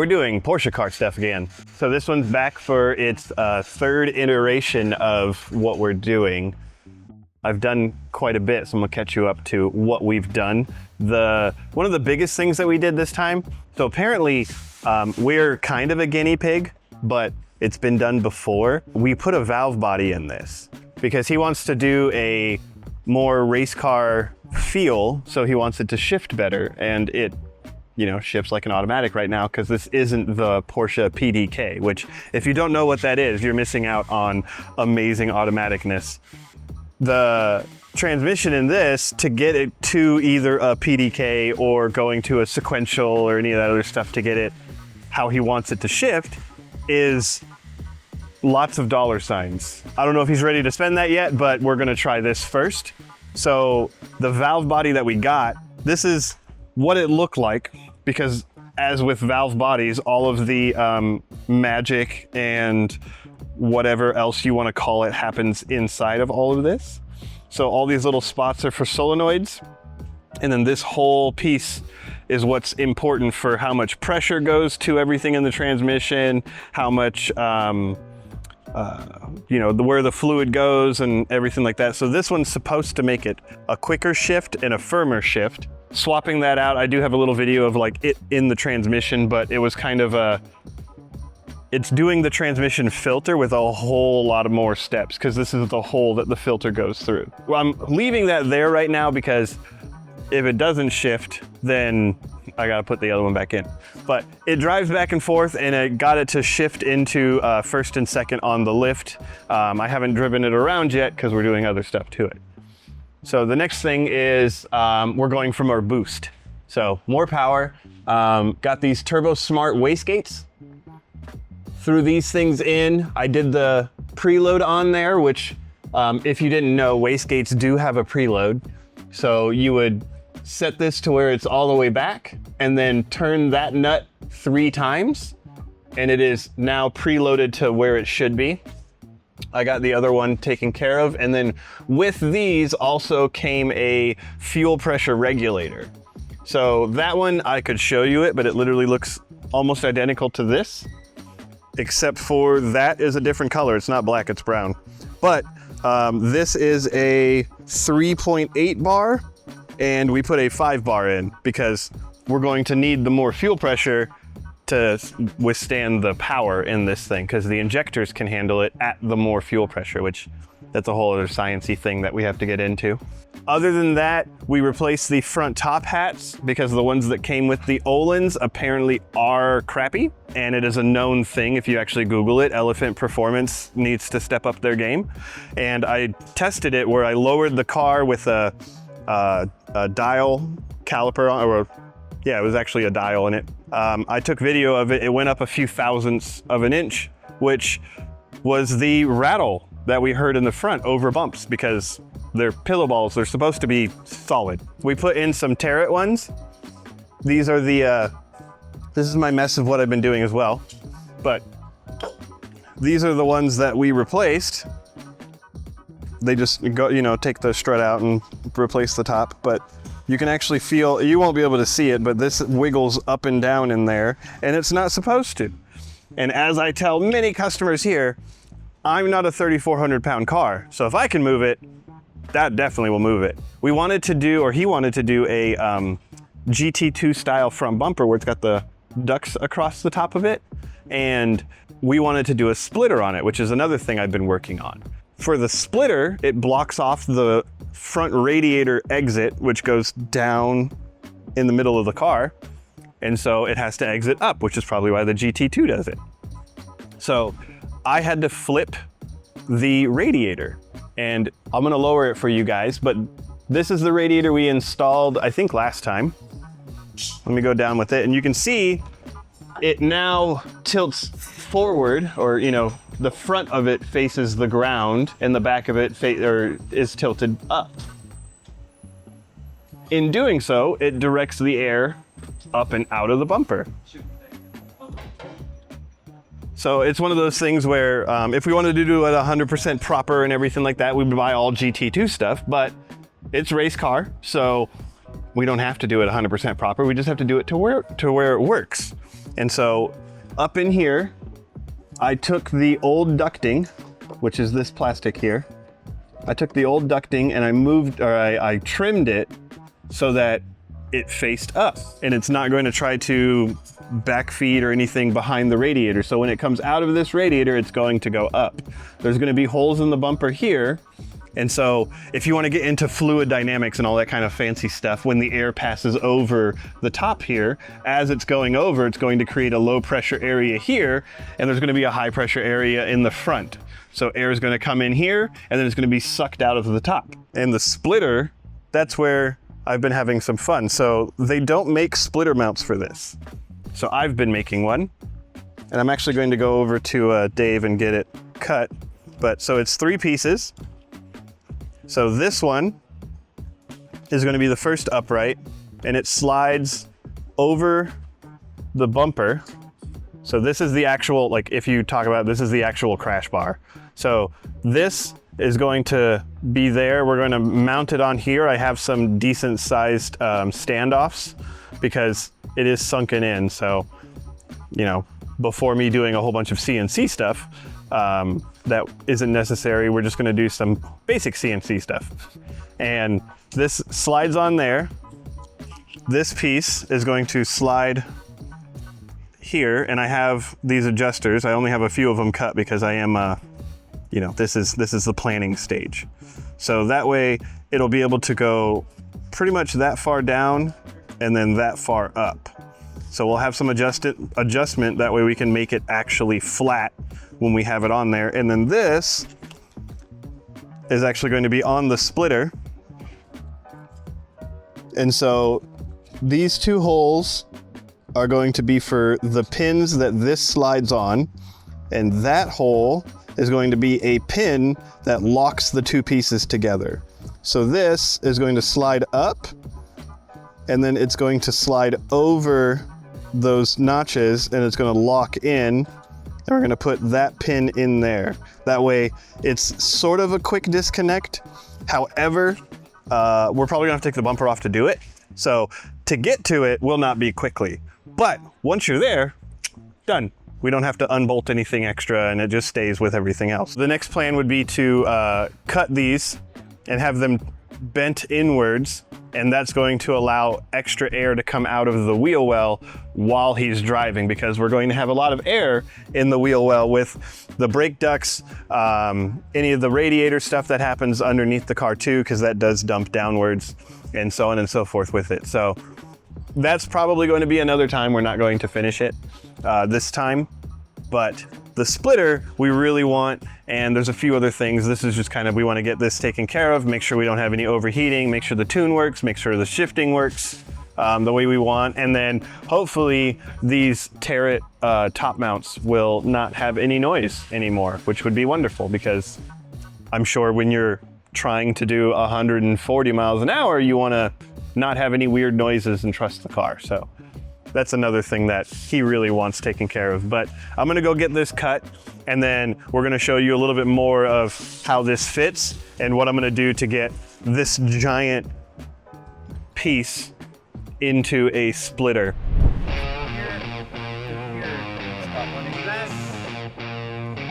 we're doing Porsche car stuff again. So this one's back for its third iteration of what we're doing. I've done quite a bit, so I'm gonna catch you up to what we've done. One of the biggest things that we did this time, so apparently we're kind of a guinea pig, but it's been done before. We put a valve body in this because he wants to do a more race car feel, so he wants it to shift better, and it shifts like an automatic right now because this isn't the Porsche PDK, which if you don't know what that is, you're missing out on amazing automaticness. The transmission in this, to get it to either a PDK or going to a sequential or any of that other stuff to get it how he wants it to shift, is lots of dollar signs. I don't know if he's ready to spend that yet, but we're gonna try this first. So the valve body that we got, this is what it looked like, because as with valve bodies, all of the magic and whatever else you want to call it happens inside of all of this. So all these little spots are for solenoids, and then this whole piece is what's important for how much pressure goes to everything in the transmission, how much where the fluid goes and everything like that. So this one's supposed to make it a quicker shift and a firmer shift. Swapping that out, I do have a little video of like it in the transmission, but it was kind of it's doing the transmission filter with a whole lot of more steps, because this is the hole that the filter goes through. Well, I'm leaving that there right now because if it doesn't shift, then I gotta put the other one back in. But it drives back and forth, and it got it to shift into first and second on the lift. I haven't driven it around yet because we're doing other stuff to it. So the next thing is we're going from our boost. So more power. Got these Turbo Smart wastegates. Threw these things in. I did the preload on there, which if you didn't know, wastegates do have a preload. So you would set this to where it's all the way back and then turn that nut 3 times, and it is now preloaded to where it should be. I got the other one taken care of, and then with these also came a fuel pressure regulator. So that one, I could show you it, but it literally looks almost identical to this, except for that is a different color. It's not black, it's brown. But this is a 3.8 bar, and we put a 5 bar in because we're going to need the more fuel pressure to withstand the power in this thing, because the injectors can handle it at the more fuel pressure, which that's a whole other sciencey thing that we have to get into. Other than that, we replaced the front top hats because the ones that came with the Öhlins apparently are crappy, and it is a known thing. If you actually Google it, Elephant Performance needs to step up their game. And I tested it where I lowered the car with a dial caliper on, or yeah, it was actually a dial in it. I took video of it. It went up a few thousandths of an inch, which was the rattle that we heard in the front over bumps, because they're pillow balls. They're supposed to be solid. We put in some Tarot ones. These are the, this is my mess of what I've been doing as well, but these are the ones that we replaced. They just go, take the strut out and replace the top, but you can actually feel, you won't be able to see it, but this wiggles up and down in there, and it's not supposed to. And as I tell many customers here, I'm not a 3,400 pound car, so if I can move it, that definitely will move it. We wanted to do, or he wanted to do a GT2 style front bumper where it's got the ducts across the top of it, and we wanted to do a splitter on it, which is another thing I've been working on. For the splitter, it blocks off the front radiator exit, which goes down in the middle of the car. And so it has to exit up, which is probably why the GT2 does it. So I had to flip the radiator, and I'm gonna lower it for you guys, but this is the radiator we installed, I think last time. Let me go down with it, and you can see it now tilts forward, or the front of it faces the ground and the back of it is tilted up. In doing so, it directs the air up and out of the bumper. So it's one of those things where if we wanted to do it 100% proper and everything like that, we would buy all GT2 stuff, but it's race car, so we don't have to do it 100% proper. We just have to do it to where it works. And so up in here, I took the old ducting, which is this plastic here. I took the old ducting and I trimmed it so that it faced up, and it's not going to try to backfeed or anything behind the radiator. So when it comes out of this radiator, it's going to go up. There's going to be holes in the bumper here. And so if you want to get into fluid dynamics and all that kind of fancy stuff, when the air passes over the top here, as it's going over, it's going to create a low pressure area here, and there's going to be a high pressure area in the front. So air is going to come in here, and then it's going to be sucked out of the top. And the splitter, that's where I've been having some fun. So they don't make splitter mounts for this. So I've been making one, and I'm actually going to go over to Dave and get it cut. But so it's 3 pieces. So this one is going to be the first upright, and it slides over the bumper. So this is the actual, like if you talk about, this is the actual crash bar. So this is going to be there. We're going to mount it on here. I have some decent sized standoffs because it is sunken in. So, you know, before me doing a whole bunch of CNC stuff, that isn't necessary. We're just going to do some basic CNC stuff. And this slides on there. This piece is going to slide here, and I have these adjusters. I only have a few of them cut because I am, you know, this is the planning stage. So that way it'll be able to go pretty much that far down and then that far up. So we'll have some adjustment. That way we can make it actually flat when we have it on there. And then this is actually going to be on the splitter. And so these 2 holes are going to be for the pins that this slides on. And that hole is going to be a pin that locks the 2 pieces together. So this is going to slide up, and then it's going to slide over those notches, and it's going to lock in. And we're going to put that pin in there. That way it's sort of a quick disconnect. However, we're probably gonna have to take the bumper off to do it. So to get to it will not be quickly, but once you're there, done. We don't have to unbolt anything extra, and it just stays with everything else. The next plan would be to cut these and have them bent inwards, and that's going to allow extra air to come out of the wheel well while he's driving, because we're going to have a lot of air in the wheel well with the brake ducts, any of the radiator stuff that happens underneath the car too, because that does dump downwards, and so on and so forth with it. So that's probably going to be another time. We're not going to finish it this time, but the splitter we really want, and there's a few other things. This is just kind of, we want to get this taken care of, make sure we don't have any overheating, make sure the tune works, make sure the shifting works the way we want, and then hopefully these Tarot top mounts will not have any noise anymore, which would be wonderful, because I'm sure when you're trying to do 140 miles an hour, you want to not have any weird noises and trust the car. So that's another thing that he really wants taken care of. But I'm gonna go get this cut, and then we're gonna show you a little bit more of how this fits and what I'm gonna do to get this giant piece into a splitter.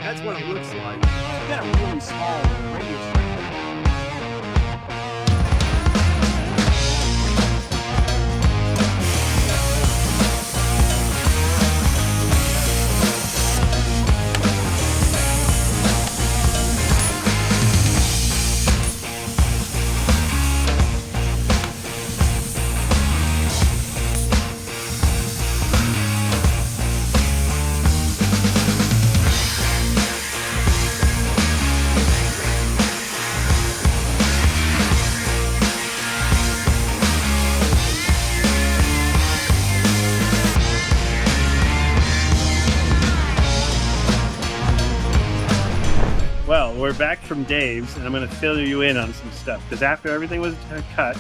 That's what it looks like. It's got a really small radius. Well, we're back from Dave's, and I'm going to fill you in on some stuff, because after everything was cut,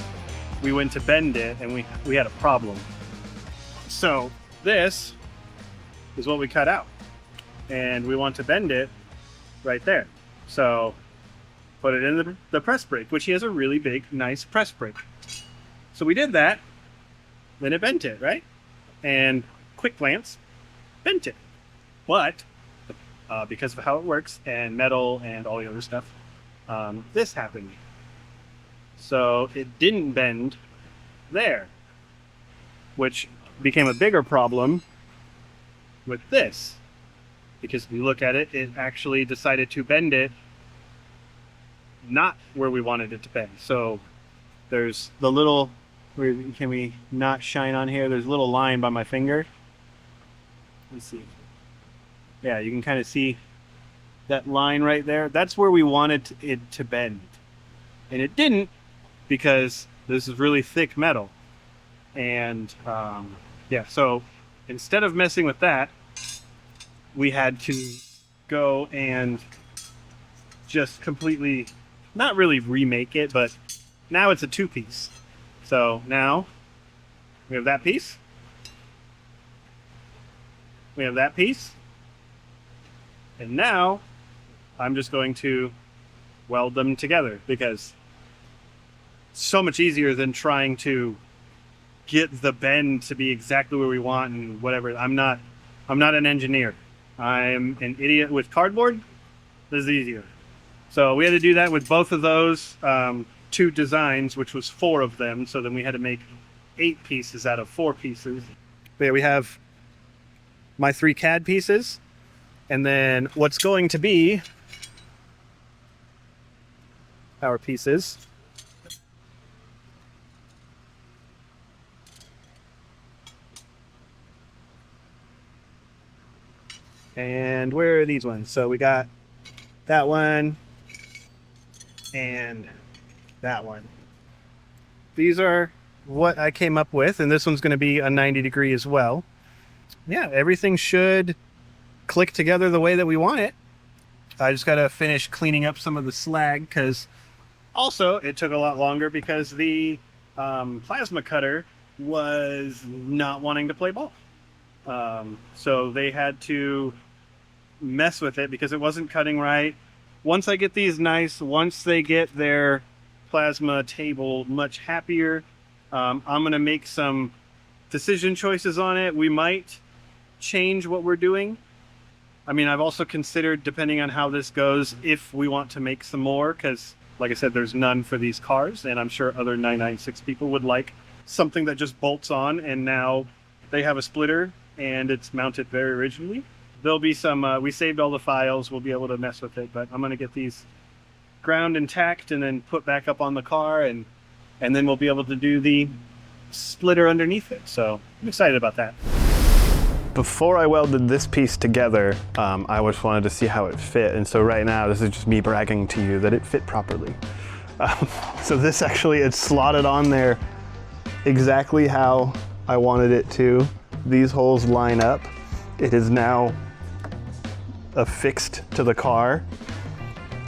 we went to bend it, and we had a problem. So this is what we cut out, and we want to bend it right there. So put it in the press brake, which he has a really big, nice press brake. So we did that, then it bent it, right? And quick glance, bent it. But because of how it works and metal and all the other stuff, this happened. So it didn't bend there, which became a bigger problem with this, because if you look at it, it actually decided to bend it not where we wanted it to bend. So there's the little, can we not shine on here? There's a little line by my finger. Let's see. Yeah, you can kind of see that line right there. That's where we wanted it to bend. And it didn't, because this is really thick metal. And yeah, so instead of messing with that, we had to go and just completely, not really remake it, but now it's a two-piece. So now we have that piece. We have that piece. And now I'm just going to weld them together, because it's so much easier than trying to get the bend to be exactly where we want and whatever. I'm not an engineer. I'm an idiot with cardboard. This is easier. So we had to do that with both of those two designs, which was 4 of them. So then we had to make 8 pieces out of 4 pieces. But yeah, we have my 3 CAD pieces, and then what's going to be our pieces. And where are these ones? So we got that one and that one. These are what I came up with, and this one's going to be a 90 degree as well. Yeah, everything should click together the way that we want it. I just got to finish cleaning up some of the slag, because also it took a lot longer because the plasma cutter was not wanting to play ball. So they had to mess with it because it wasn't cutting right. Once I get these nice, once they get their plasma table much happier, I'm going to make some decision choices on it. We might change what we're doing. I mean, I've also considered, depending on how this goes, if we want to make some more, because like I said, there's none for these cars, and I'm sure other 996 people would like something that just bolts on, and now they have a splitter and it's mounted very originally. There'll be some, we saved all the files, we'll be able to mess with it, but I'm going to get these ground intact and then put back up on the car, and then we'll be able to do the splitter underneath it. So I'm excited about that. Before I welded this piece together, I just wanted to see how it fit. And so right now, this is just me bragging to you that it fit properly. So this actually, it's slotted on there exactly how I wanted it to. These holes line up. It is now affixed to the car.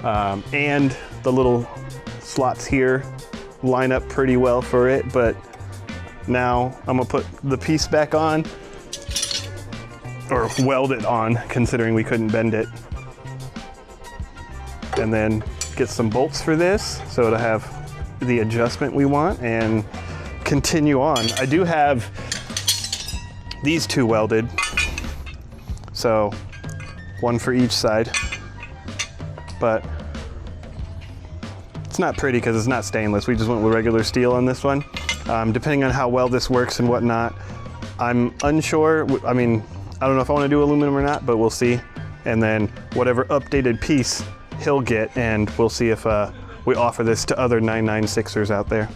And the little slots here line up pretty well for it, but now I'm gonna put the piece back on, or weld it on, considering we couldn't bend it. And then get some bolts for this, so it'll have the adjustment we want, and continue on. I do have these 2 welded, so 1 for each side, but it's not pretty because it's not stainless. We just went with regular steel on this one. Depending on how well this works and whatnot, I'm unsure. I mean, I don't know if I want to do aluminum or not, but we'll see. And then whatever updated piece he'll get, and we'll see if we offer this to other 996ers out there.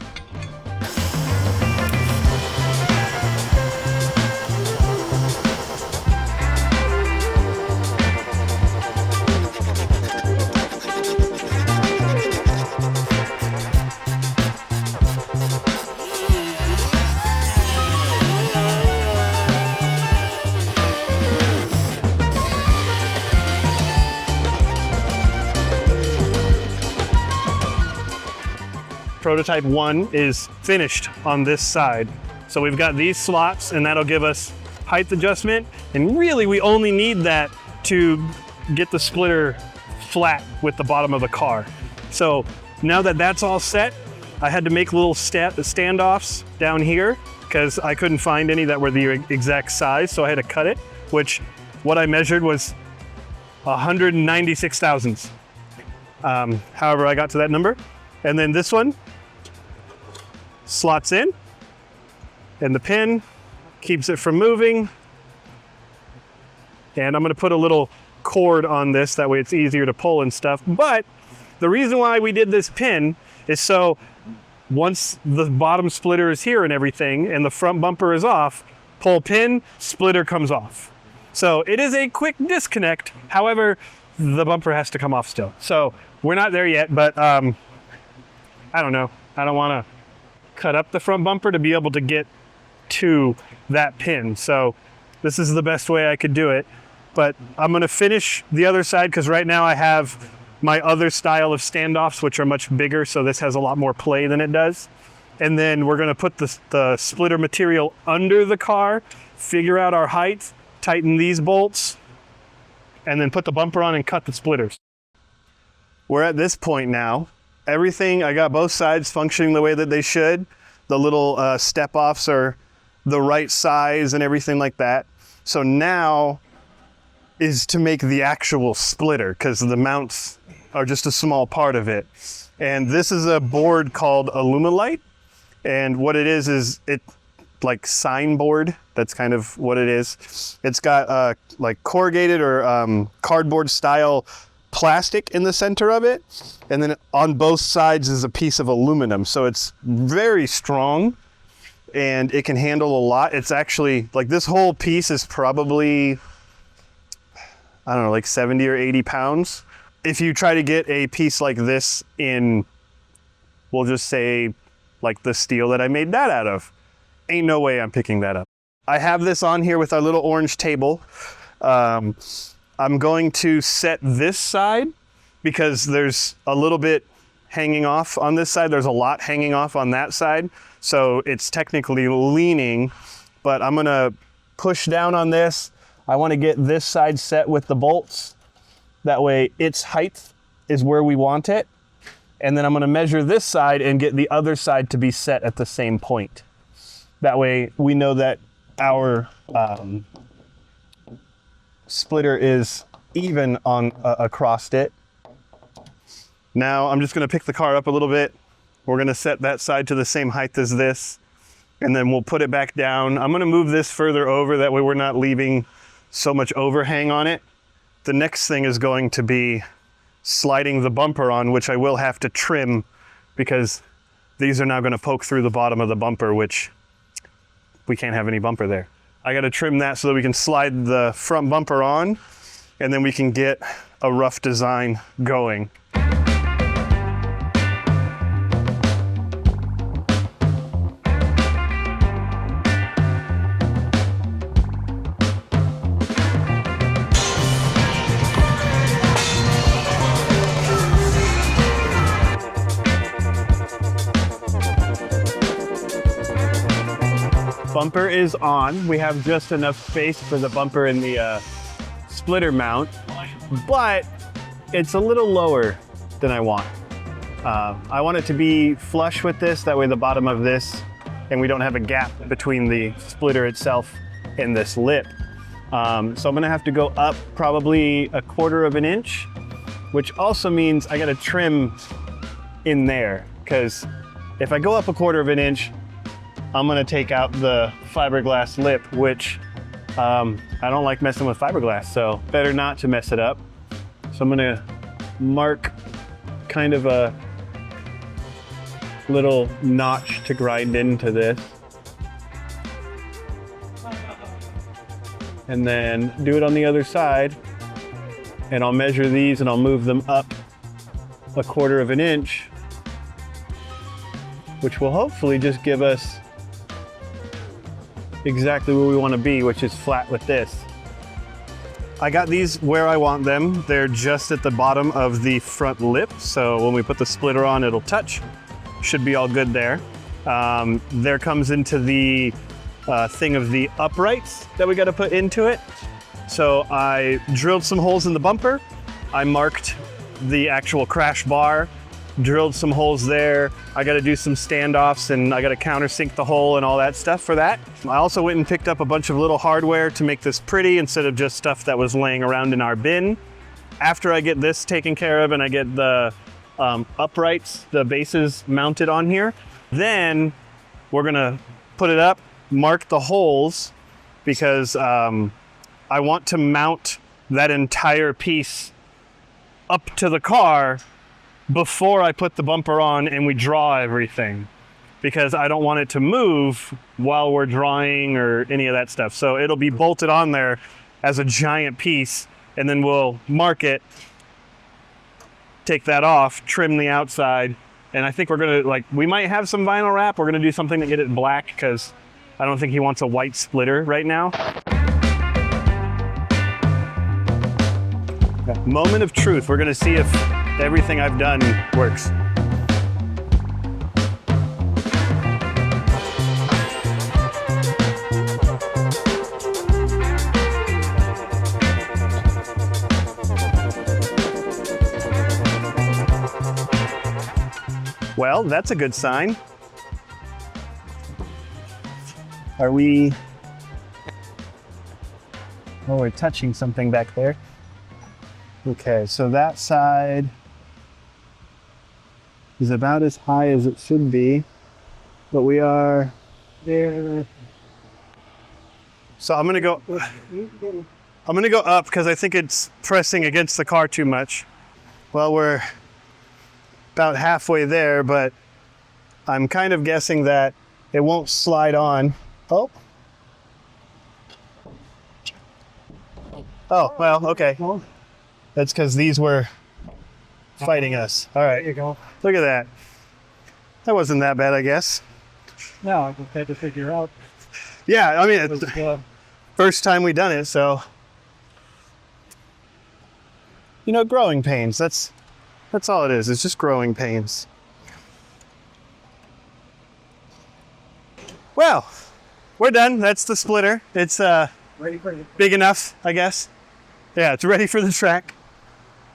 Prototype 1 is finished on this side. So we've got these slots, and that'll give us height adjustment. And really, we only need that to get the splitter flat with the bottom of the car. So now that that's all set, I had to make little standoffs down here because I couldn't find any that were the exact size, so I had to cut it. which what I measured was 196 thousandths. However, I got to that number. And then this one slots in, and the pin keeps it from moving. And I'm gonna put a little cord on this, that way it's easier to pull and stuff. But the reason why we did this pin is so once the bottom splitter is here and everything, and the front bumper is off, pull pin, splitter comes off. So it is a quick disconnect. However, the bumper has to come off still. So we're not there yet, but I don't know. I don't wanna cut up the front bumper to be able to get to that pin. So this is the best way I could do it. But I'm gonna finish the other side, because right now I have my other style of standoffs, which are much bigger, so this has a lot more play than it does. And then we're gonna put the splitter material under the car, figure out our height, tighten these bolts, and then put the bumper on and cut the splitters. We're at this point now. Everything, I got both sides functioning the way that they should. The little step-offs are the right size and everything like that. So now is to make the actual splitter, because the mounts are just a small part of it. And this is a board called Alumilite. And what it is it like sign board. That's kind of what it is. It's got like corrugated or cardboard style plastic in the center of it. And then on both sides is a piece of aluminum. So it's very strong and it can handle a lot. It's actually like this whole piece is probably, I don't know, like 70 or 80 pounds. If you try to get a piece like this in, we'll just say like the steel that I made that out of, ain't no way I'm picking that up. I have this on here with our little orange table. I'm going to set this side because there's a little bit hanging off on this side. There's a lot hanging off on that side. So it's technically leaning, but I'm gonna push down on this. I wanna get this side set with the bolts. That way its height is where we want it. And then I'm gonna measure this side and get the other side to be set at the same point. That way we know that our splitter is even on across it. Now I'm just gonna pick the car up a little bit. We're gonna set that side to the same height as this, and then we'll put it back down. I'm gonna move this further over, that way we're not leaving so much overhang on it. The next thing is going to be sliding the bumper on, which I will have to trim because these are now gonna poke through the bottom of the bumper, which we can't have any bumper there. I gotta trim that so that we can slide the front bumper on, and then we can get a rough design going. Bumper is on. We have just enough space for the bumper and the splitter mount, but it's a little lower than I want. I want it to be flush with this, that way the bottom of this, and we don't have a gap between the splitter itself and this lip. So I'm gonna have to go up probably 1/4 of an inch, which also means I gotta trim in there, because if I go up 1/4 of an inch, I'm gonna take out the fiberglass lip, which I don't like messing with fiberglass, so better not to mess it up. So I'm gonna mark kind of a little notch to grind into this. And then do it on the other side. And I'll measure these and I'll move them up 1/4 of an inch, which will hopefully just give us exactly where we want to be, which is flat with this. I got these where I want them. They're just at the bottom of the front lip, so when we put the splitter on, it'll touch. Should be all good there. There comes into the thing of the uprights that we got to put into it. So I drilled some holes in the bumper. I marked the actual crash bar drilled some holes there. I got to do some standoffs and I got to countersink the hole and all that stuff for that. I also went and picked up a bunch of little hardware to make this pretty instead of just stuff that was laying around in our bin. After I get this taken care of and I get the uprights, the bases mounted on here, then we're gonna put it up, mark the holes, because I want to mount that entire piece up to the car before I put the bumper on and we draw everything, because I don't want it to move while we're drawing or any of that stuff. So it'll be bolted on there as a giant piece, and then we'll mark it, take that off, trim the outside, and I think we're gonna, we might have some vinyl wrap. We're gonna do something to get it black because I don't think he wants a white splitter right now. Moment of truth. We're gonna see if everything I've done works. Well, that's a good sign. Are we... Oh, we're touching something back there. Okay, so that side is about as high as it should be, but we are there. So I'm gonna go up because I think it's pressing against the car too much. Well, we're about halfway there, but I'm kind of guessing that it won't slide on. Oh, well, okay. That's because these were fighting us. All right. There you go. Look at that. That wasn't that bad, I guess. No, I just had to figure out. Yeah, I mean, it's the first time we done it, so. You know, growing pains. That's all it is. It's just growing pains. Well, we're done. That's the splitter. It's Ready for you. big enough, I guess. Yeah, it's ready for the track.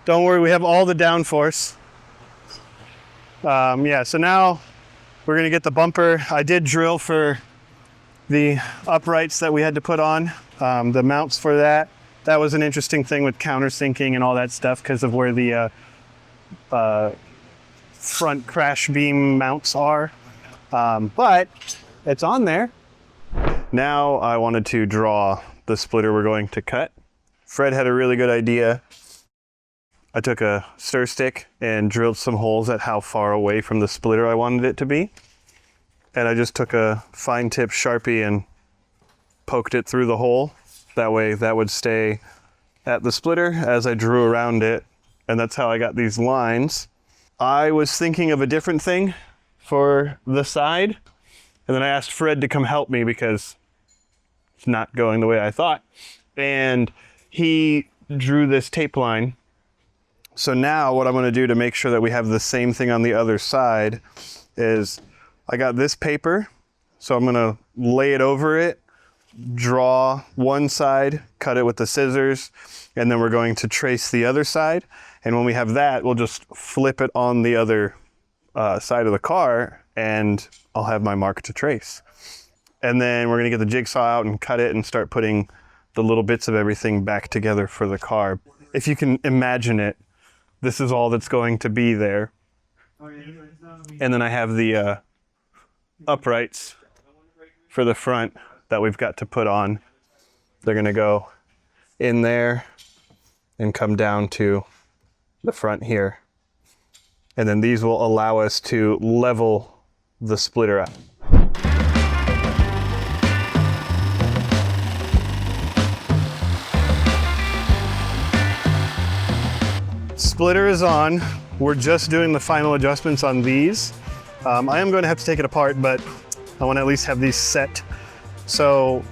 Don't worry, we have all the downforce. Yeah, so now we're gonna get the bumper. I did drill for the uprights that we had to put on, the mounts for that. That was an interesting thing with countersinking and all that stuff because of where the front crash beam mounts are. But it's on there. Now I wanted to draw the splitter we're going to cut. Fred had a really good idea. I took a stir stick and drilled some holes at how far away from the splitter I wanted it to be. And I just took a fine tip Sharpie and poked it through the hole. That way that would stay at the splitter as I drew around it. And that's how I got these lines. I was thinking of a different thing for the side. And then I asked Fred to come help me because it's not going the way I thought. And he drew this tape line. So now what I'm going to do to make sure that we have the same thing on the other side is I got this paper. So I'm going to lay it over it, draw one side, cut it with the scissors, and then we're going to trace the other side. And when we have that, we'll just flip it on the other side of the car and I'll have my mark to trace. And then we're going to get the jigsaw out and cut it and start putting the little bits of everything back together for the car. If you can imagine it, this is all that's going to be there. And then I have the uprights for the front that we've got to put on. They're going to go in there and come down to the front here. And then these will allow us to level the splitter up. Splitter is on. We're just doing the final adjustments on these. I am going to have to take it apart, but I want to at least have these set. So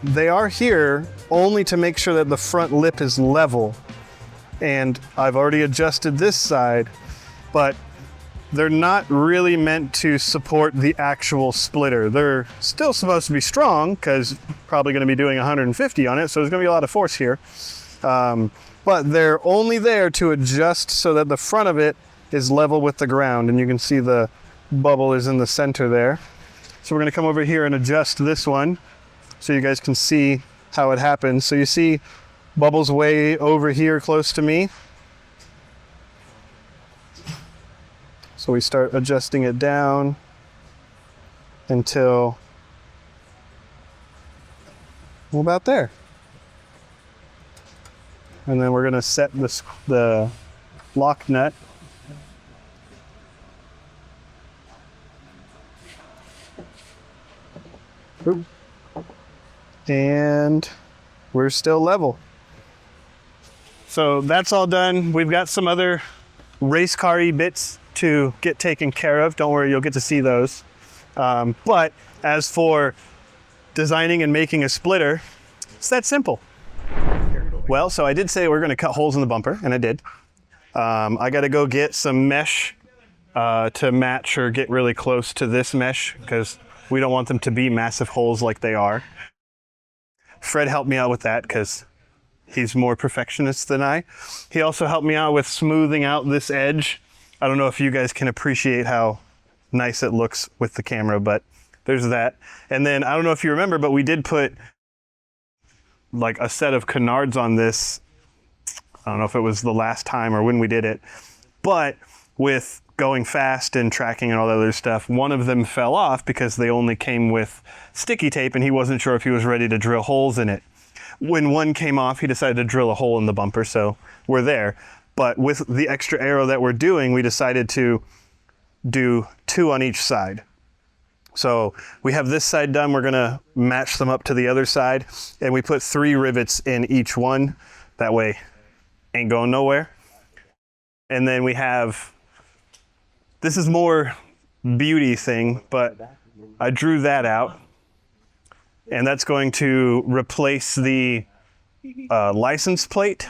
they are here only to make sure that the front lip is level. And I've already adjusted this side, but they're not really meant to support the actual splitter. They're still supposed to be strong because probably going to be doing 150 on it, so there's going to be a lot of force here. But they're only there to adjust so that the front of it is level with the ground, and you can see the bubble is in the center there. So we're gonna come over here and adjust this one so you guys can see how it happens. So you see bubbles way over here close to me. So we start adjusting it down until about there. And then we're gonna set the lock nut. Oop. And we're still level. So that's all done. We've got some other race car-y bits to get taken care of. Don't worry, you'll get to see those. But as for designing and making a splitter, it's that simple. Well, so I did say we're gonna cut holes in the bumper, and I did. I gotta go get some mesh to match or get really close to this mesh, because we don't want them to be massive holes like they are. Fred helped me out with that because he's more perfectionist than I. He also helped me out with smoothing out this edge. I don't know if you guys can appreciate how nice it looks with the camera, but there's that. And then I don't know if you remember, but we did put like a set of canards on this. I don't know if it was the last time or when we did it, but with going fast and tracking and all that other stuff, one of them fell off because they only came with sticky tape and he wasn't sure if he was ready to drill holes in it. When one came off, he decided to drill a hole in the bumper, so we're there. But with the extra aero that we're doing, we decided to do 2 on each side. So we have this side done, we're gonna match them up to the other side, and we put 3 rivets in each one. That way, ain't going nowhere. And then we have, this is more beauty thing, but I drew that out. And that's going to replace the license plate,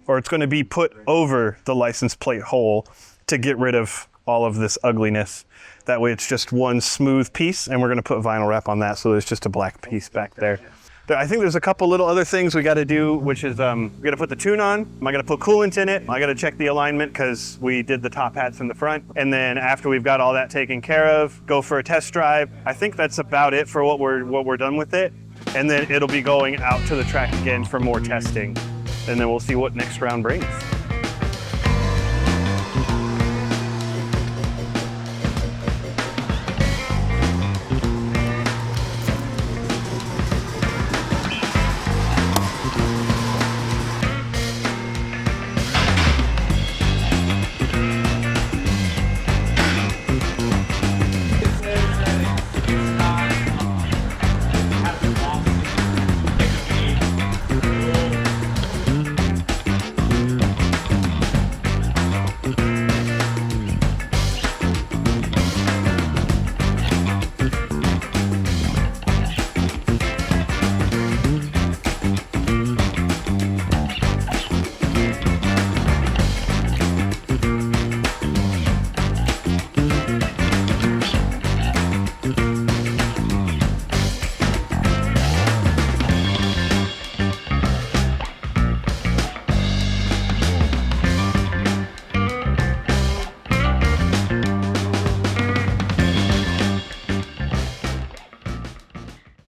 or it's going to be put over the license plate hole to get rid of all of this ugliness. That way it's just one smooth piece, and we're going to put vinyl wrap on that, so there's just a black piece back there. I think there's a couple little other things we got to do, which is we got to put the tune on. I got to put coolant in it. I got to check the alignment because we did the top hats in the front. And then after we've got all that taken care of, go for a test drive. I think that's about it for what we're done with it. And then it'll be going out to the track again for more testing. And then we'll see what next round brings.